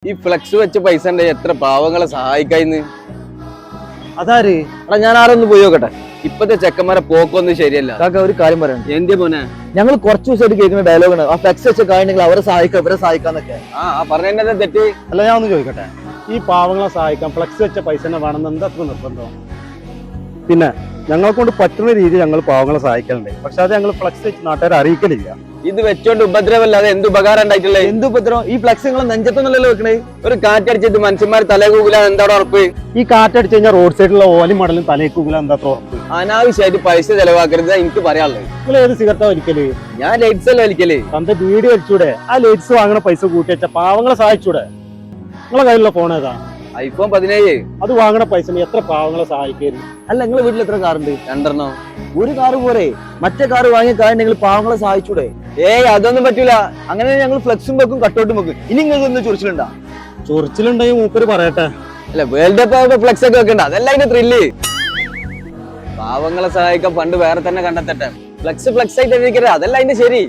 ഈ ഫ്ലെക്സ് വെച്ച പൈസ ഉണ്ട് എത്ര പാവങ്ങളെ സഹായിക്കായിന്ന്. അതാര്? എടാ ഞാൻ ആരൊന്ന് പോയി നോക്കട്ടെ. ഇപ്പത്തെ ചെക്കന്മാരെ പോക്കൊന്നും ശരിയല്ല. കാക്ക ഒരു കാര്യം പറയണം. എന്റെ മോനെ, ഞങ്ങൾ കുറച്ച് ദിവസമായിട്ട് കേൾക്കുന്ന ഡയലോഗാണ് ആ ഫ്ലെക്സ് വെച്ച കാര്യങ്ങൾ അവരെ സഹായിക്കാം ഇവരെ സഹായിക്കാന്നൊക്കെ. പറഞ്ഞ തെറ്റ്. അല്ല ഞാൻ ഒന്ന് ചോദിക്കട്ടെ, ഈ പാവങ്ങളെ സഹായിക്കാൻ ഫ്ലെക്സ് വെച്ച പൈസ തന്നെ വേണമെന്ന് എന്താ അത്ര നിർബന്ധം? പിന്നെ ഞങ്ങളെ കൊണ്ട് പറ്റുന്ന രീതിയിൽ ഞങ്ങൾ പാവങ്ങളെ സഹായിക്കലുണ്ട്, പക്ഷെ അത് ഞങ്ങൾ ഫ്ലെക്സ് വെച്ച് നാട്ടുകാരെ അറിയിക്കലില്ല. ഇത് വെച്ചോണ്ട് ഉപദ്രവല്ലാതെ എന്ത് ഉപകാരം ഉണ്ടായിട്ടുള്ളത്? എന്ത് ഉപദ്രവം? ഈ ഫ്ലെക്സ് നിങ്ങൾ നെഞ്ചത്തൊന്നല്ലോ വെക്കണേ. ഒരു കാറ്റടിച്ചിട്ട് മനുഷ്യന്മാർ തലേ കൂലാൻ എന്താണ് ഉറപ്പ്? ഈ കാറ്റടിച്ച് കഴിഞ്ഞാൽ റോഡ് സൈഡിലുള്ള ഓലി മടലും തലേക്കൂല എന്താ ഉറപ്പ്? അനാവശ്യമായിട്ട് പൈസ ചെലവാക്കരുത് എനിക്ക് പറയാനുള്ളത്. നിങ്ങൾ ഏത് സിഗരറ്റാ വലിക്കല്? ഞാൻ ലൈറ്റ്സ് അല്ല വലിക്കല്. തന്റെ ബീഡി വലിച്ചൂടെ? ആ ലൈറ്റ്സ് വാങ്ങണ പൈസ കൂട്ടി വെച്ച പാവങ്ങളെ സഹായിച്ചൂടെ? നിങ്ങളെ കയ്യിലുള്ള ഫോൺ ഏതാ? iPhone 17. അത് വാങ്ങണ പൈസ എത്ര പാവങ്ങളെ സഹായിക്കരുത്? അല്ല നിങ്ങളെ വീട്ടിൽ എത്ര കാറുണ്ട്? 2 ഒരു കാറ് പോരെ? മറ്റേ കാറ് വാങ്ങിയ കാര്യം നിങ്ങൾ പാവങ്ങളെ സഹായിച്ചൂടെ? അതൊന്നും പറ്റൂല. അങ്ങനെ ഞങ്ങൾ ഫ്ലെക്സും വെക്കും കട്ടോട്ടും വെക്കും. ഇനി നിങ്ങൾക്ക് ഒന്ന് ചൊറിച്ചിലുണ്ടാ? ചൊറിച്ചിലുണ്ടെങ്കിൽ മൂപ്പര് പറയട്ടെ. അല്ല വേൾഡ് കപ്പ് ഫ്ലെക്സ് ഒക്കെ വെക്കണ്ട, അതല്ല അതിന്റെ ത്രില്ല്. പാവങ്ങളെ സഹായിക്കാൻ ഫണ്ട് വേറെ തന്നെ കണ്ടെത്തട്ടെ. ഫ്ലെക്സ് ആയിട്ട് ഇരിക്കരുത്, അതല്ല അതിന്റെ ശരി.